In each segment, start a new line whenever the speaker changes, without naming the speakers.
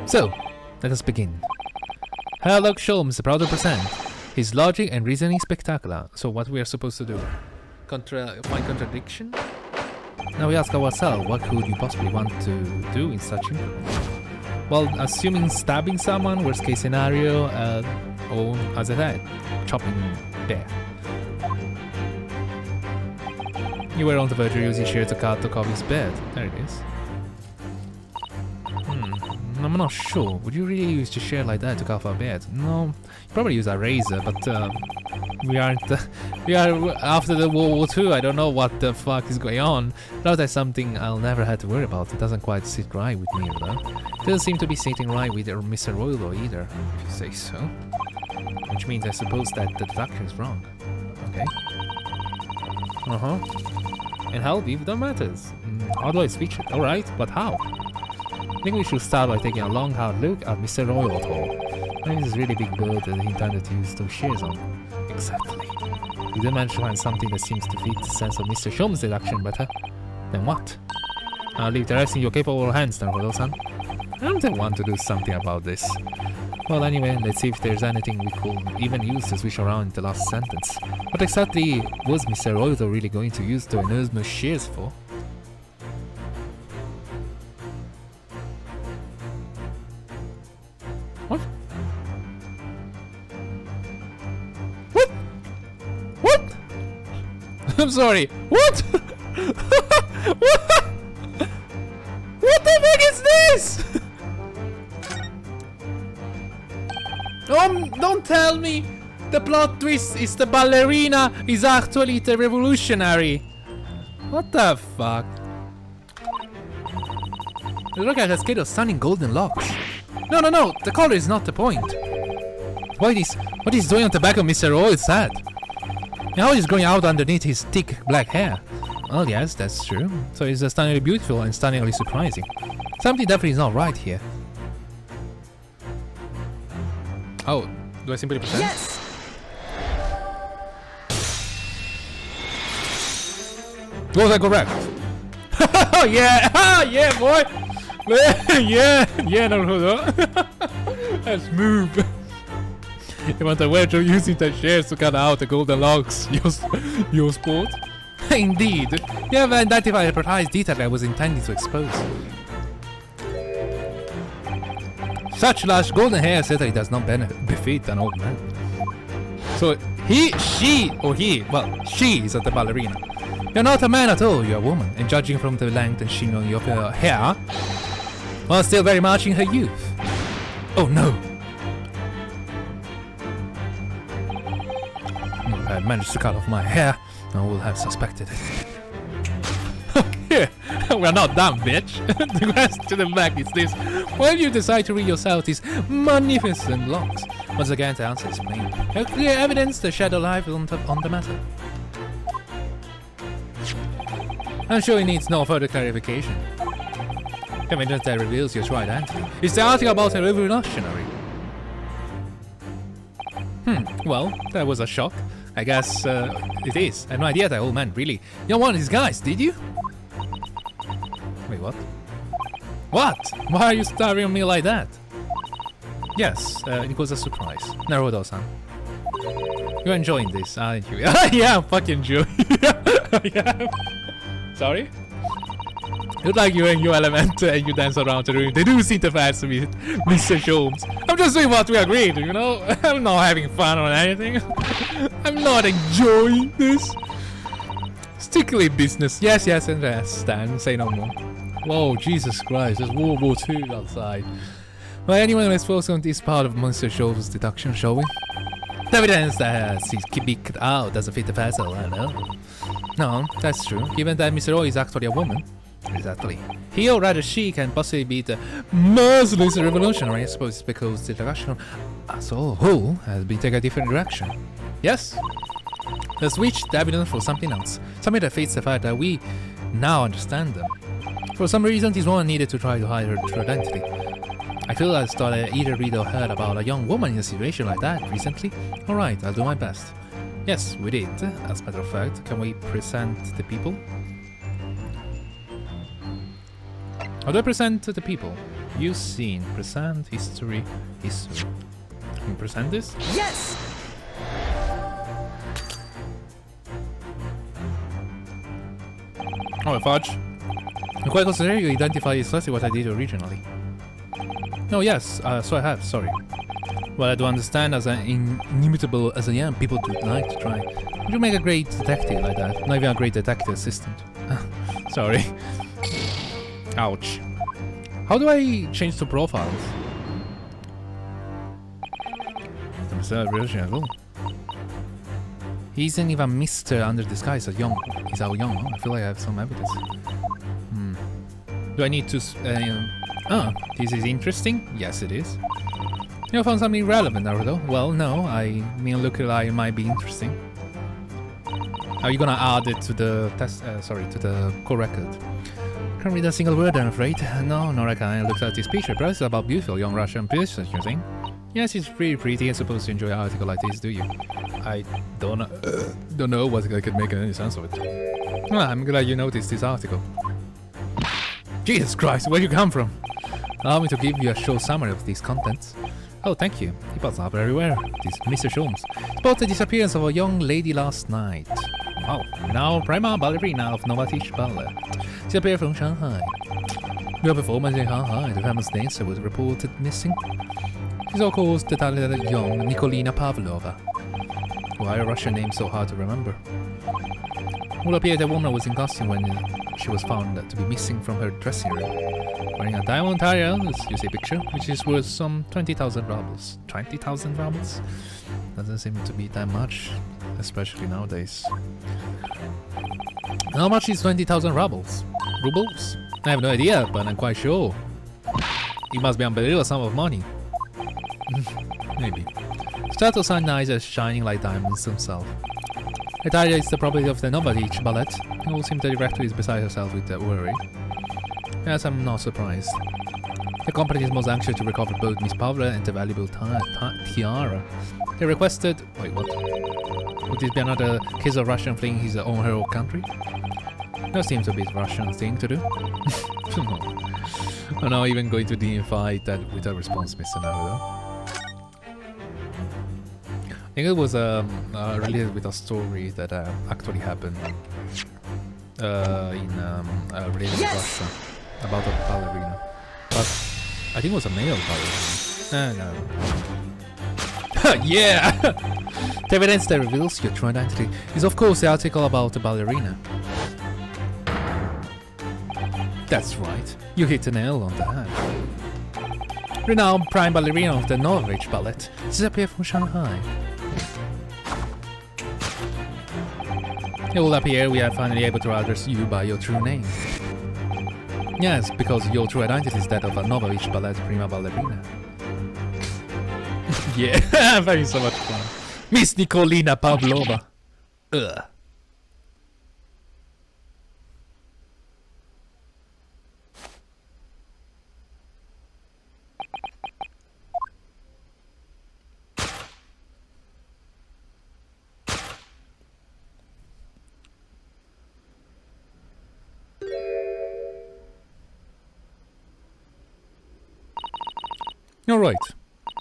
So, let us begin. Sherlock Holmes is proud to present his logic and reasoning spectacular. So what we are supposed to do? Find contradiction? Now we ask ourselves, what could you possibly want to do in such increments? Well, assuming stabbing someone, worst case scenario, or as I said, chopping there. You were on the verge of using shears to cut the coffee's bed. There it is. I'm not sure. Would you really use the shear like that to cut our bed? No, you probably use a razor, but we are after the World War II. I don't know what the fuck is going on. Now that's something I'll never have to worry about. It doesn't quite sit right with me, though. It doesn't seem to be sitting right with Mr. Roylo either, if you say so. Which means I suppose that the deduction is wrong. Okay. And how deep that matters. How do I switch it? Alright, but how? I think we should start by taking a long hard look at Mr. Roylo. I mean, this is really big bird that he intended to use those shears on. Exactly. We did manage to find something that seems to fit the sense of Mr. Holmes' deduction better. Then what? I'll leave the rest in your capable hands, Naruhodo-san. I don't want to do something about this. Well, anyway, let's see if there's anything we could even use to switch around the last sentence. What exactly was Mr. Roylo really going to use the enormous shears for? What? What? What? I'm sorry. What? What? What the fuck is this? Don't tell me the plot twist is the ballerina is actually the revolutionary. What the fuck? Look at that kid of stunning golden locks. No, the color is not the point. What is doing on the back of Mr. Roy's head? And how is growing out underneath his thick black hair? Well, yes, that's true. So it's stunningly beautiful and stunningly surprising. Something definitely is not right here. Oh, do I simply pretend?
Yes!
Was I correct? Oh yeah! Yeah, boy! Yeah, Naruhodo. Let's move. You want a wedge of using the shears to cut out the golden locks, your sport? Indeed, you have identified a precise detail I was intending to expose. Such large golden hair certainly does not befit an old man. So she is the ballerina. You're not a man at all, you're a woman, and judging from the length and sheen of your hair, while still very much in her youth. Oh no! If I had managed to cut off my hair, I would have suspected it. Yeah, we're not done, bitch. The rest to the back is this. Why do you decide to rid yourself these magnificent locks? Once again, the answer is plain. You have clear evidence to shed a light on the matter. I'm sure it needs no further clarification. Evidence that reveals your true identity. It's the article about a revolutionary. Well, that was a shock. I guess it is. I had no idea that old man really. You don't want his guys, did you? Wait, what? What? Why are you staring at me like that? Yes, it was a surprise. Naruhodo-san. You're enjoying this, aren't you? Yeah, I'm fucking enjoying it. Yeah. Sorry? Look like you're in your element and you dance around the room. They do seem to fancy me, Mr. Holmes. I'm just doing what we agreed, you know? I'm not having fun or anything. I'm not enjoying this. Strictly business. Yes, and understand. Say no more. Whoa, Jesus Christ, there's World War II outside. Well, anyway, let's focus on this part of Mr. Holmes' deduction, shall we? The evidence that he's kicked out doesn't fit the puzzle, I know. No, that's true. Given that Mr. O is actually a woman. Exactly. He or rather she can possibly be the merciless revolutionary. I suppose it's because the deduction as a whole has been taken a different direction. Yes? Let's switch the evidence for something else. Something that fits the fact that we now understand them. For some reason, this woman needed to try to hide her true identity. I feel as though I either read or heard about a young woman in a situation like that recently. Alright, I'll do my best. Yes, we did. As a matter of fact, can we present the people? How do I present the people? You've seen present history. Can you present this?
Yes!
Oh, fudge. I'm quite considering you identify exactly what I did originally. No, yes, so I have, sorry. Well, I do understand, as inimitable as I am, people do like to try. Would you make a great detective like that? Not even a great detective assistant. Sorry. Ouch. How do I change to profiles? He isn't even Mr. under disguise as young. He's how young. I feel like I have some evidence. Do I need to... this is interesting? Yes, it is. You found something relevant, Naruto? Well, no. I mean, look like it might be interesting. Are you gonna add it to the test? To the core record? Can't read a single word, I'm afraid. No, nor I can. I looked at this picture, but it's about beautiful young Russian princess, you think? Yes, it's pretty pretty and supposed to enjoy an article like this, do you? I don't know what I could make any sense of it. Well, I'm glad you noticed this article. Jesus Christ, where you come from? Allow me to give you a short summary of these contents. Oh, thank you. It pops up everywhere. This Mr. Sholmes. About the disappearance of a young lady last night. Wow. Now prima ballerina of Novatich Ballet. She appeared from Shanghai. Your performance in Shanghai, the famous dancer, was reported missing. She's of course the talented young Nikolina Pavlova. Why a Russian name so hard to remember? It will appear the woman was in costume when she was found to be missing from her dressing room. Wearing a diamond tire, as you see a picture, which is worth some 20,000 rubles. 20,000 rubles? Doesn't seem to be that much, especially nowadays. How much is 20,000 rubles? Rubles? I have no idea, but I'm quite sure. It must be an unbelievable sum of money. Maybe. Stratos and eyes are shining like diamonds themselves. Italia is the property of the Novatich Ballet, and all seem the director is beside herself with that worry. Yes, I'm not surprised. The company is most anxious to recover both Miss Pavla and the valuable tiara. They requested... Wait, what? Would this be another case of Russian fleeing his own hero country? That seems to be a Russian thing to do. I'm not even going to deify that with a response, Mr. Naruto. I think it was related with a story that actually happened related to Russia about a ballerina, but I think it was a male ballerina. No. Yeah! The evidence that reveals your true identity is of course the article about the ballerina. That's right, you hit the nail on the head. Renowned prime ballerina of the Norwich Ballet, disappeared from Shanghai. It will appear we are finally able to address you by your true name. Yes, because your true identity is that of a Novovich Ballet prima ballerina. Yeah, I'm having so much fun. Miss Nikolina Pavlova. Ugh. You're right.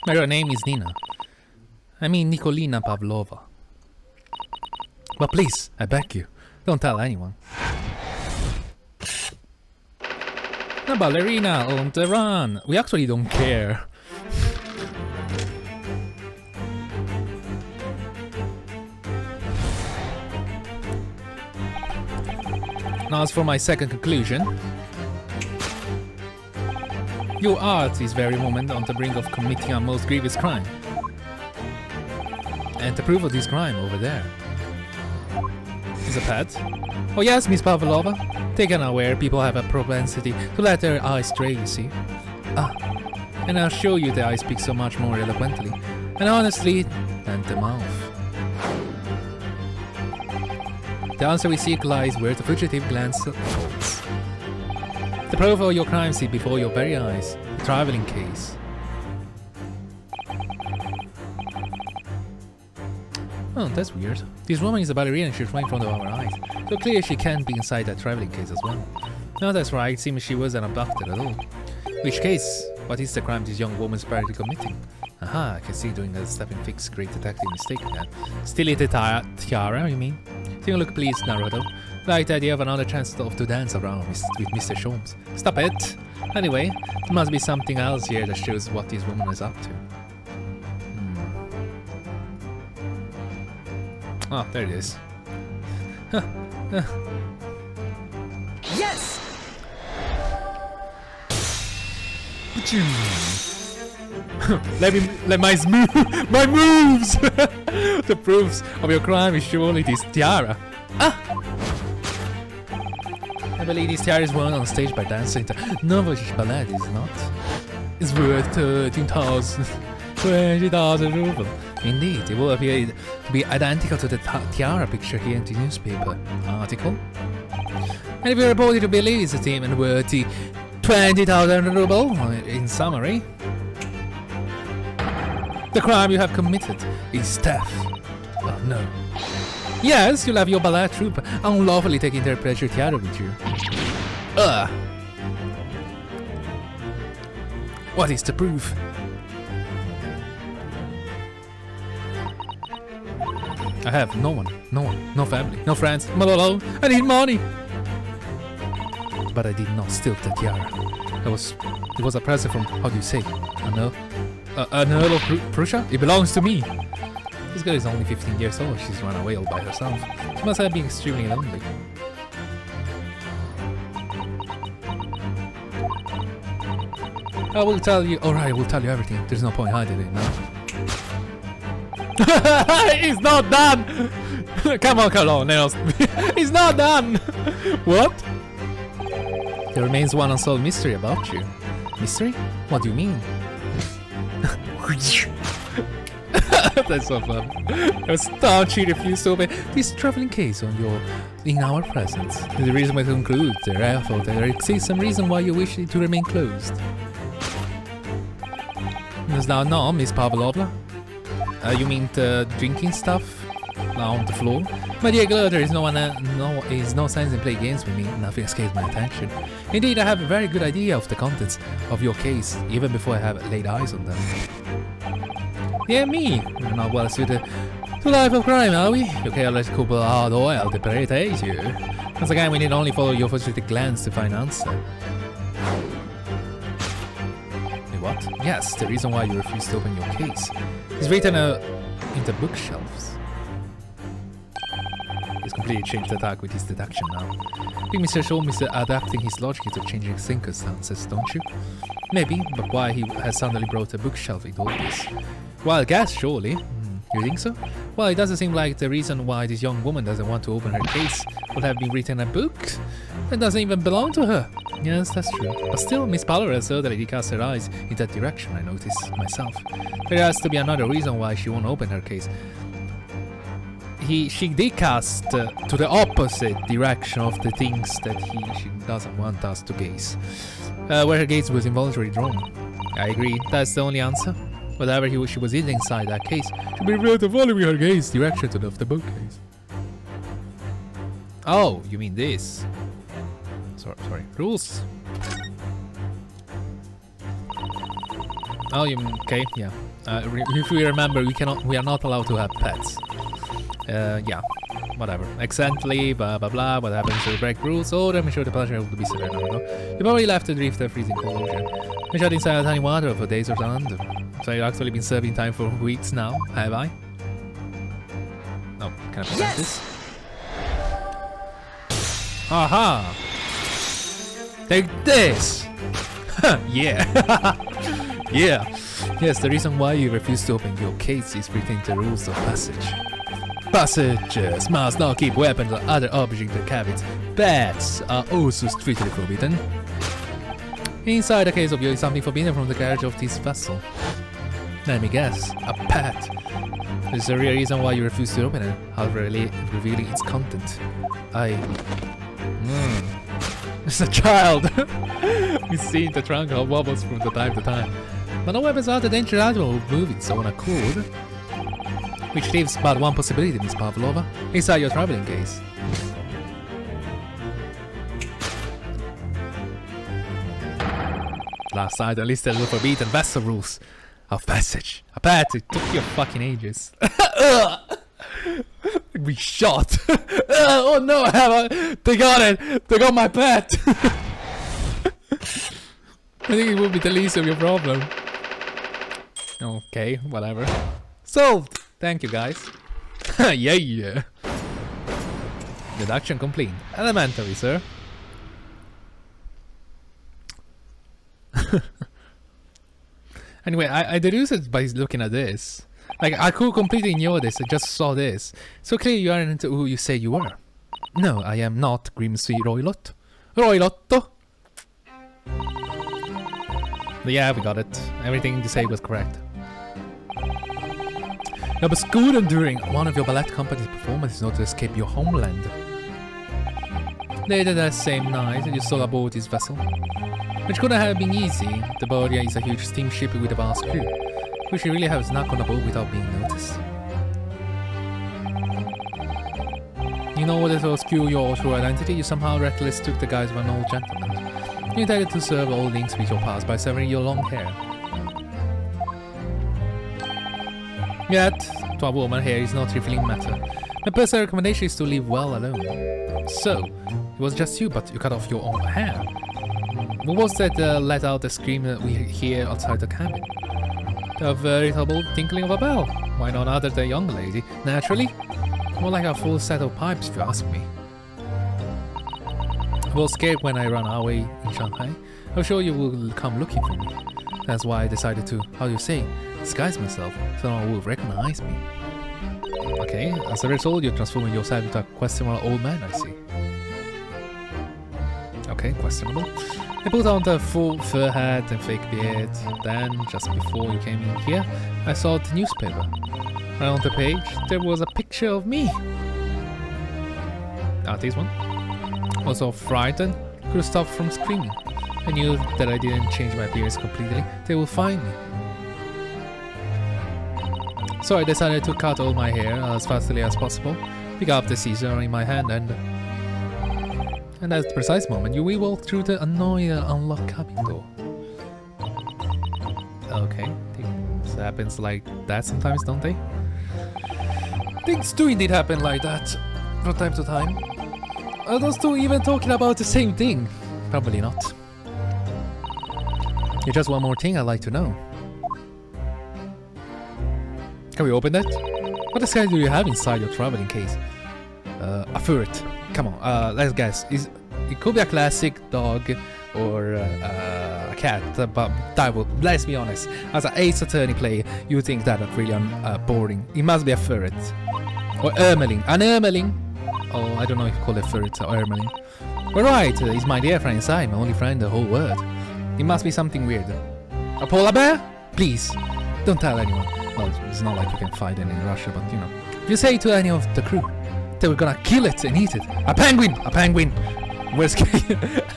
My real name is Nina. I mean Nikolina Pavlova. But please, I beg you, don't tell anyone. The ballerina on the run. We actually don't care. Now as for my second conclusion. You are at this very moment on the brink of committing a most grievous crime. And the proof of this crime over there is a pet. Oh yes, Miss Pavlova. Taken aware, people have a propensity to let their eyes stray, you see. And I'll show you the eyes speak so much more eloquently and honestly than the mouth. The answer we seek lies where the fugitive glance holds. The proof of your crime sit before your very eyes, the traveling case. Oh, that's weird. This woman is a ballerina and she's right in front of our eyes, so clearly she can't be inside that traveling case as well. No, that's right, it seems she wasn't abducted at all. In which case, What is the crime this young woman's apparently committing? Aha, I can see doing a stepping fix great detective mistake again. Still eat the tiara, you mean? Take a look please, Naruhodo. Like the idea of another chance to dance around with Mr. Sholmes. Stop it! Anyway, there must be something else here that shows what this woman is up to. Oh, there it is.
Yes!
Let my moves! The proofs of your crime is surely this tiara. Ah! I believe this tiara is worn on stage by dancing to Novo's ballet, is it not? It's worth 20,000 rubles. Indeed, it will appear to be identical to the tiara picture here in the newspaper article. And if you're reported to believe it's a team and worth 20,000 rubles, in summary, the crime you have committed is theft. Oh no. Yes, you'll have your ballet troupe unlawfully taking their pleasure tiara with you. Ugh. What is the proof? I have no one, no family, no friends, I'm all alone. I need money. But I did not steal the tiara. It was a present from, how do you say, an Earl of Prussia? It belongs to me. This girl is only 15 years old. She's run away all by herself. She must have been extremely lonely. I will tell you. Alright, I will tell you everything. There's no point hiding it now. It's not done! Come on, Nails. It's not done! What? There remains one unsolved mystery about you. Mystery? What do you mean? That's so fun. I staunchly refuse to open this traveling case in our presence. The reason we conclude, therefore, there exists some reason why you wish it to remain closed. Does thou know, Miss Pavlovna? You mean the drinking stuff on the floor? My dear girl, there is no sense in playing games with me. Nothing escapes my attention. Indeed, I have a very good idea of the contents of your case, even before I have laid eyes on them. Yeah, me. We're not well suited to life of crime, are we? You careless couple hard oil to irritate you. Once again, we need only follow your frustrated glance to find answer. What? Yes, the reason why you refuse to open your case is written in the bookshelves. He's completely changed the attack with his deduction now. I think Mr. Sholmes is adapting his logic to changing circumstances, don't you? Maybe, but why he has suddenly brought a bookshelf into all this? Well, I guess, surely. You think so? Well, it doesn't seem like the reason why this young woman doesn't want to open her case would have been written in a book that doesn't even belong to her. Yes, that's true. But still, Miss Pallorer certainly cast her eyes in that direction, I noticed myself. There has to be another reason why she won't open her case. She did cast to the opposite direction of the things that she doesn't want us to gaze. Where her gaze was involuntarily drawn. I agree, that's the only answer. Whatever she was eating inside that case, she be able to follow her gaze direction to the bookcase. Oh, you mean this? Sorry. Rules. Oh, you mean, okay, yeah. If we remember, we are not allowed to have pets. Yeah, whatever. Accidentally, blah blah blah. What happens to break rules? Oh, let me show the punishment will be severe. No. You probably left to drift a freezing cold ocean. I shut inside a tiny water for days or something. So I've actually been serving time for weeks now, have I? Oh, can I press this? Aha! Take this! Yeah! Yeah! Yes, the reason why you refuse to open your case is written in the rules of passage. Passages must not keep weapons or other objects in the cabins. Pets are also strictly forbidden. Inside the case of you is something forbidden from the carriage of this vessel. Let me guess, a pet. This is the real reason why you refuse to open it, however revealing its content. It's a child! We see the trunk wobbles from time to time. But no weapons are the dangerous animal will move its own accord. Which leaves but one possibility, Miss Pavlova, inside your traveling case. Last item listed the forbidden vessel rules of passage. A pet, it took you fucking ages. We shot. Oh no, they got it. They got my pet. I think it will be the least of your problem. Okay, whatever. Solved. Thank you, guys. Yeah. Deduction complete. Elementary, sir. Anyway, I deduced it by looking at this. Like, I could completely ignore this, I just saw this. So clearly you aren't who you say you were. No, I am not Grimsby Roylott. Roylotto! Yeah, we got it. Everything you say was correct. You was good and during one of your ballet company's performances not to escape your homeland. Later that same night, you stole aboard his vessel. Which couldn't have been easy. The Boria is a huge steamship with a vast crew, which you really have snuck on a boat without being noticed. In order to obscure your true identity, you somehow recklessly took the guise of an old gentleman. You intended to serve all links with your past by severing your long hair. Yet, to a woman, hair is not a trifling matter. My personal recommendation is to leave well alone. So, it was just you, but you cut off your own hair. What was that let out the scream that we hear outside the cabin? A veritable tinkling of a bell. Why not other than a young lady? Naturally. More like a full set of pipes, if you ask me. I was scared when I ran away in Shanghai. I'm sure you will come looking for me. That's why I decided to, how do you say, disguise myself, so no one will recognize me. Okay, as a result, you're transforming yourself into a questionable old man, I see. Okay, questionable. I put on the full fur hat and fake beard. Then, just before you came in here, I saw the newspaper. Right on the page, there was a picture of me. This one. I was so frightened, couldn't stop from screaming. I knew that I didn't change my appearance completely, they would find me. So I decided to cut all my hair as fastly as possible, pick up the scissors in my hand and at the precise moment you will walk through the annoying unlocked cabin door. Okay, things happens like that sometimes, don't they? Things do indeed happen like that from time to time. Are those two even talking about the same thing? Probably not. Here's just one more thing I'd like to know. Can we open that? What disguise do you have inside your traveling case? A ferret. Come on, let's guess. It could be a classic dog or a cat, but that would, let's be honest, as an Ace Attorney player, you think that is really boring. It must be a ferret. Or ermeling. An ermeling! Oh, I don't know if you call it ferret or ermeling. Alright, he's my dear friend inside, my only friend in the whole world. It must be something weird. A polar bear? Please, don't tell anyone. Well, it's not like you can find it in Russia, but you know. If you say to any of the crew, they were gonna kill it and eat it. A penguin! A penguin! Where's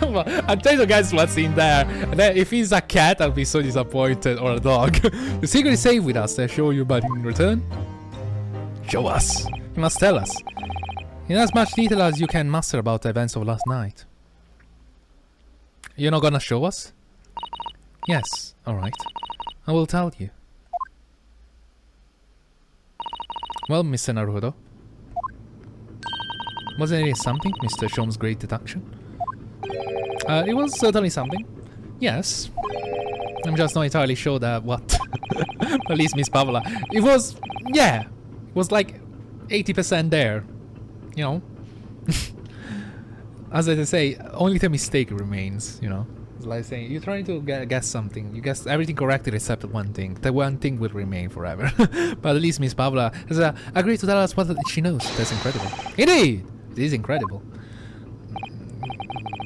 well, I'll tell you guys what's in there. And then if he's a cat, I'll be so disappointed, or a dog. The secret is safe with us. I'll show you, but in return, show us. You must tell us. In as much detail as you can muster about the events of last night. You're not gonna show us? Yes, alright. I will tell you. Well, Mr. Naruhodo. Wasn't it something, Mr. Shom's great deduction? It was certainly something. Yes. I'm just not entirely sure that what. At least Miss Pavla. It was, yeah. It was like 80% there. You know. As I say, only the mistake remains, you know. It's like saying, you're trying to guess something. You guessed everything correctly except one thing. The one thing will remain forever. But at least Miss Pavla has agreed to tell us what she knows. That's incredible. Indeed! It is incredible.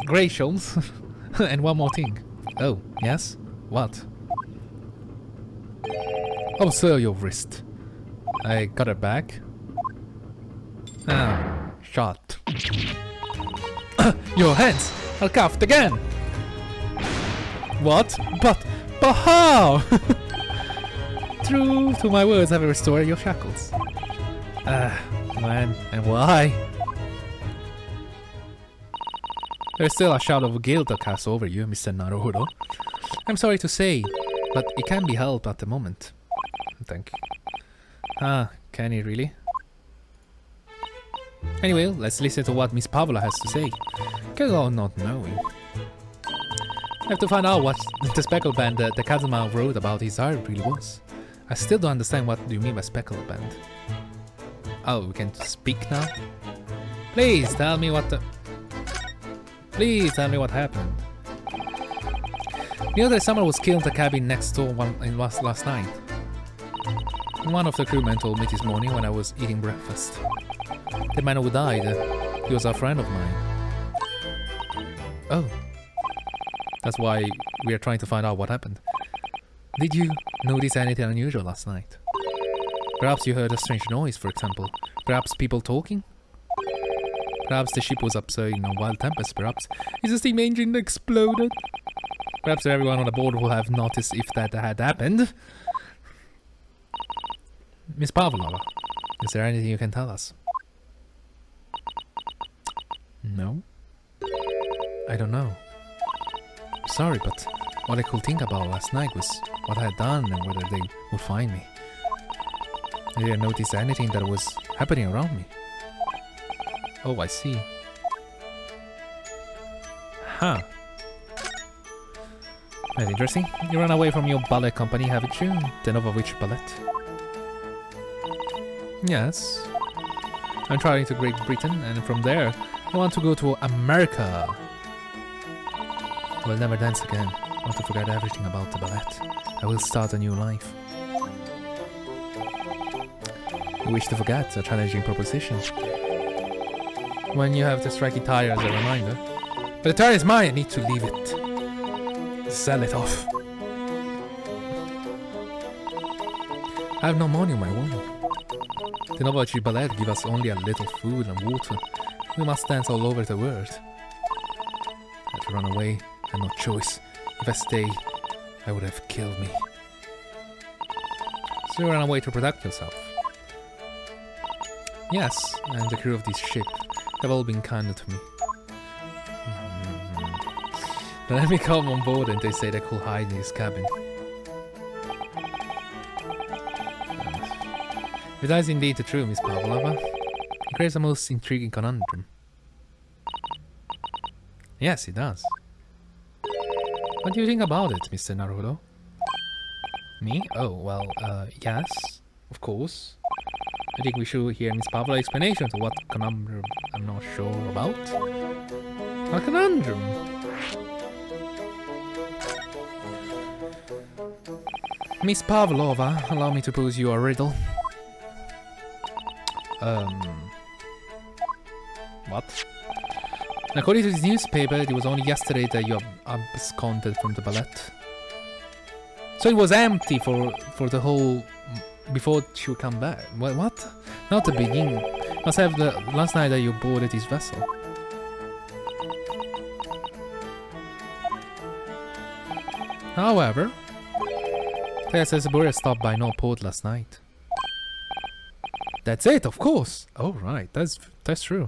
Great, Sholmes. And one more thing. Oh, yes? What? Oh, sir, your wrist. I got it back. Ah, shot. Your hands are cuffed again. What? But how? True to my words, I will restore your shackles. Man, and why? There's still a shadow of guilt that casts over you, Mr. Naruhodo. I'm sorry to say, but it can't be helped at the moment. Thank you. Ah, can it really? Anyway, let's listen to what Miss Pavla has to say. Can go on not knowing. I have to find out what the Speckled band the Kazuma wrote about his diary really was. I still don't understand what you mean by Speckled band. Oh, we can speak now? Please tell me what happened. The other summer was killed in the cabin next door last night. One of the crewmen told me this morning when I was eating breakfast. The man who died, he was a friend of mine. Oh. That's why we are trying to find out what happened. Did you notice anything unusual last night? Perhaps you heard a strange noise, for example. Perhaps people talking? Perhaps the ship was upset in a wild tempest, perhaps. Is the steam engine exploded? Perhaps everyone on the board will have noticed if that had happened. Miss Pavlova, is there anything you can tell us? No? I don't know. Sorry, but what I could think about last night was what I had done and whether they would find me. I didn't notice anything that was happening around me. Oh, I see. Huh. That's interesting. You ran away from your ballet company, haven't you? Then over which ballet? Yes. I'm traveling to Great Britain, and from there, I want to go to America. I will never dance again. I want to forget everything about the ballet. I will start a new life. You wish to forget a challenging proposition. When you have the striking tire as a reminder. But the tire is mine, I need to leave it. Sell it off. I have no money on my own. The Novachi Ballet give us only a little food and water. We must dance all over the world. I had to run away, I had no choice. If I stay, I would have killed me. So you ran away to protect yourself? Yes, and the crew of this ship have all been kind to me. But let me come on board and they say they could hide in his cabin. If that is indeed the truth, Miss Pavlova, it creates a most intriguing conundrum. Yes, it does. What do you think about it, Mr. Naruhodo? Me? Oh, well, yes, of course. I think we should hear Miss Pavla's explanation to what conundrum I'm not sure about. A conundrum? Miss Pavlova, allow me to pose you a riddle. What? According to this newspaper, it was only yesterday that you absconded from the ballet. So it was empty for the whole... before she would come back. What? Not the beginning. Must have the last night that you boarded his vessel. However, the SS Boreal stopped by no port last night. That's it, of course. Oh right, that's true.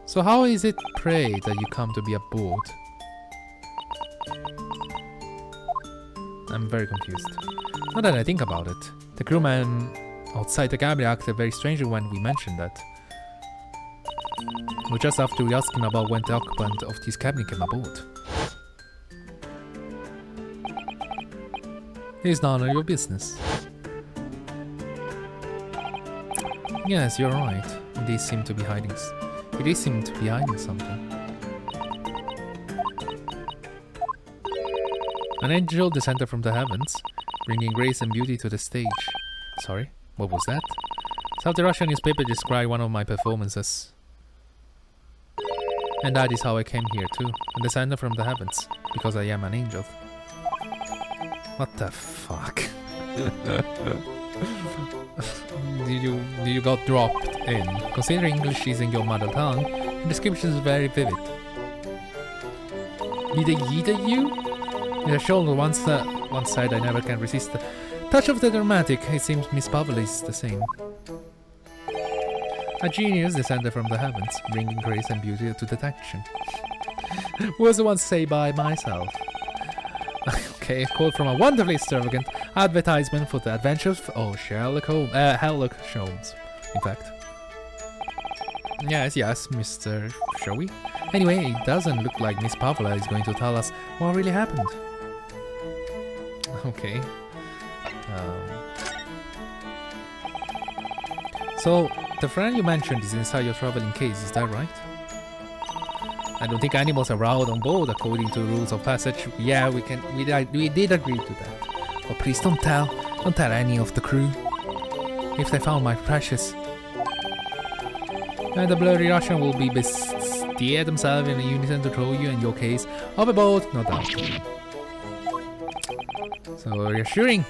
So how is it, pray, that you come to be aboard? I'm very confused. Now that I think about it, the crewman outside the cabin acted very strangely when we mentioned that. We just have to ask him about when the occupant of this cabin came aboard. It's none of your business. Yes, you're right. They seem to be hiding. It seemed to be hiding something. An angel descended from the heavens, bringing grace and beauty to the stage. Sorry, what was that? South Russian newspaper described one of my performances. And that is how I came here too, and descended from the heavens, because I am an angel. What the fuck? Did you got dropped in? Considering English isn't your mother tongue, the description is very vivid. Did they eat at you? In the shoulder one side I never can resist. The touch of the dramatic, it seems Miss Pavlova is the same. A genius descended from the heavens, bringing grace and beauty to deduction. Was the one to say by myself. Okay, a quote from a wonderfully extravagant advertisement for the adventures of Sherlock Holmes, in fact. Yes, Mr. Showy. Anyway, it doesn't look like Miss Pavla is going to tell us what really happened. Okay. So, the friend you mentioned is inside your traveling case, is that right? I don't think animals are allowed on board according to the rules of passage. Yeah, we did agree to that. But please don't tell any of the crew. If they found my precious. And the blurry Russian will be steer themselves in a unison to throw you and your case overboard, no doubt. So reassuring,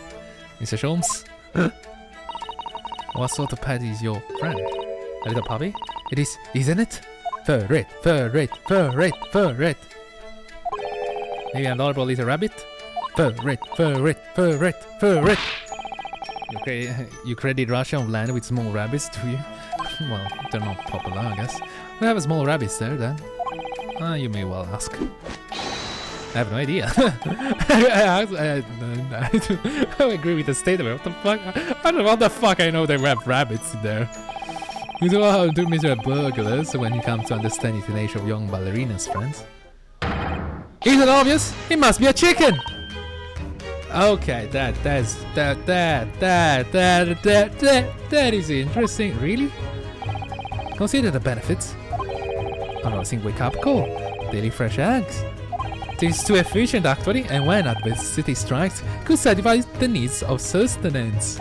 Mr. Holmes. What sort of pet is your friend? A little puppy? It is, isn't it? Fur red. Maybe an adorable little rabbit? Fur red. You credit Russia on land with small rabbits, do you? Well, they're not popular, I guess. We have small rabbits there, then. You may well ask. I have no idea. I agree with the statement. What the fuck? I don't know what the fuck I know they have rabbits in there. You know how to miserable burglars when you come to understand the nature of young ballerinas, friends. Isn't it obvious? It must be a chicken! Okay, that is interesting. Really? Consider the benefits. A rousing wake-up call. Daily fresh eggs. It is too efficient actually, and when adversity strikes, could satisfy the needs of sustenance.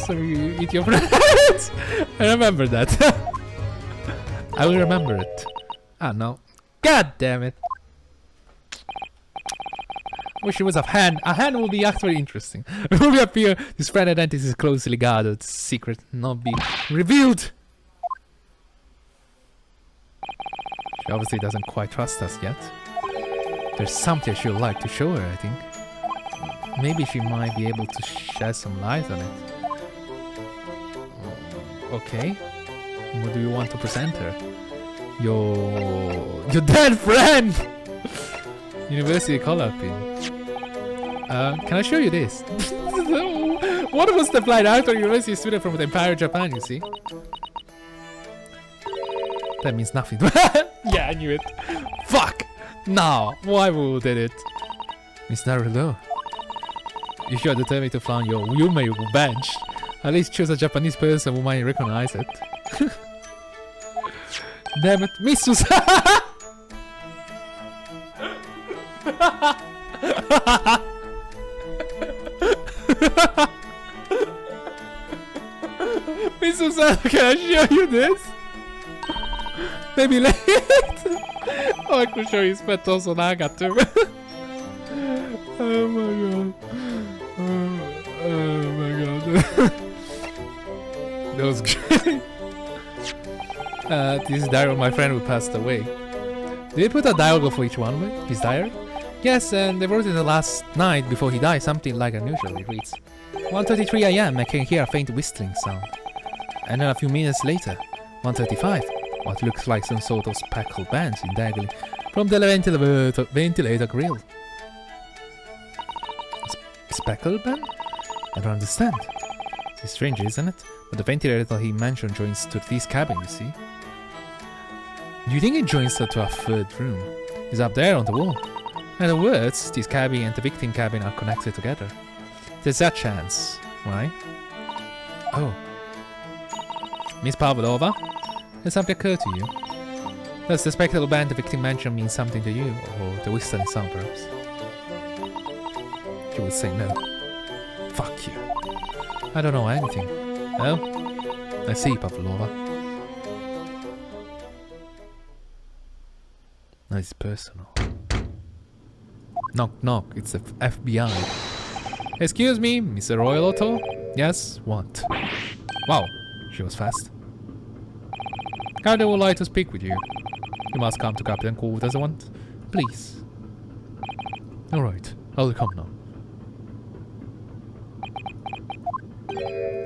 So you eat your friends. I remember that. I will remember it. Ah no. God damn it. Wish it was a hen. A hen would be actually interesting. It will appear this friend identity is closely guarded, secret, not be revealed. She obviously doesn't quite trust us yet. There's something she would like to show her, I think. Maybe she might be able to shed some light on it. Okay. What do you want to present her? Your dead friend! University color pin. Can I show you this? What was the blind actor university student from the Empire of Japan, you see? That means nothing. Yeah, I knew it. Fuck! No! Why would it? Miss Naruhodo. If you are determined to find your Yume bench, at least choose a Japanese person who might recognize it. Damn it, Miss Susan! Miss Susan, can I show you this? Maybe later. Oh, I could show you Speckled Naga too. Oh my god. Oh my god. That was great. This is diary of my friend who passed away. Did he put a dialogue for each one with his diary? Yes, and they wrote it the last night before he died, something like unusual. It reads, 1:33 AM, I can hear a faint whistling sound. And then a few minutes later, 1:35, what looks like some sort of speckled bands in dangling from the ventilator grill. Speckled band? I don't understand. It's strange, isn't it? But the ventilator he mentioned joins to this cabin, you see. Do you think it joins to a third room? It's up there on the wall. In other words, this cabin and the victim cabin are connected together. There's that chance, right? Oh. Miss Pavlova? Has something occurred to you? Does the spectacle band the victim mentioned mean something to you, or the whistling sound perhaps? She would say no. Fuck you. I don't know anything. Oh? I see, Pavlova. Nice personal. Knock knock, it's the FBI. Excuse me, Mr. Royal Otto? Yes, what? Wow, she was fast. Captain would like to speak with you. You must come to Captain quarters at once. Please. Alright, I'll come now.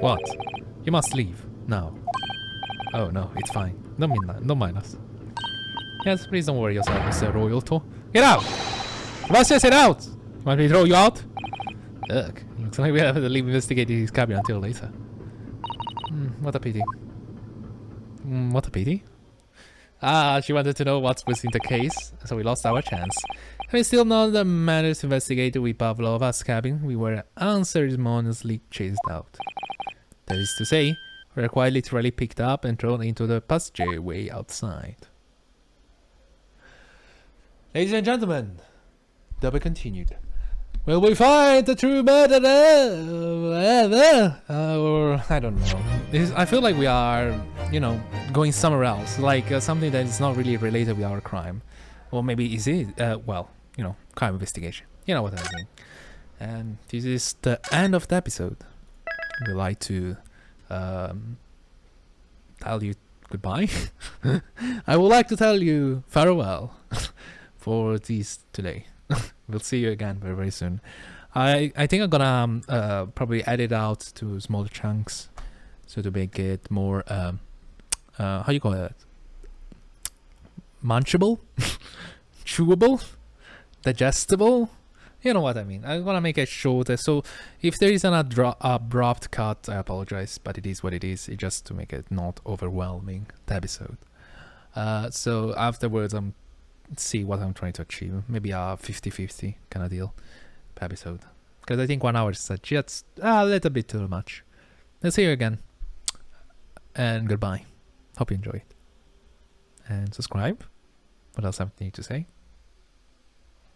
What? You must leave, now. Oh no, it's fine. Don't mind us. Yes, please don't worry yourself, Mr. Royalto. Get out! I said get out! Want me to throw you out? Ugh, looks like we have to leave investigating his cabin until later. What a pity. What a pity. Ah, she wanted to know what was in the case, so we lost our chance. Having still not the matters investigated with Pavlova's cabin, we were unceremoniously chased out. That is to say, we were quite literally picked up and thrown into the passageway outside. Ladies and gentlemen, double continued. Will we find the true murderer? Or I don't know. I feel like we are, going somewhere else, like something that is not really related with our crime, or maybe is it? Crime investigation. You know what I mean. And this is the end of the episode. We'd like to tell you goodbye. I would like to tell you farewell for this today. We'll see you again very, very soon. I think I'm gonna probably edit out to smaller chunks, so to make it more how you call it? Munchable, chewable, digestible. You know what I mean. I'm gonna make it shorter. So if there is an abrupt cut, I apologize, but it is what it is. It's just to make it not overwhelming the episode. So afterwards, see what I'm trying to achieve. Maybe a 50-50 kind of deal per episode. Because I think 1 hour is just a little bit too much. Let's see you again. And goodbye. Hope you enjoy it. And subscribe. What else I need to say?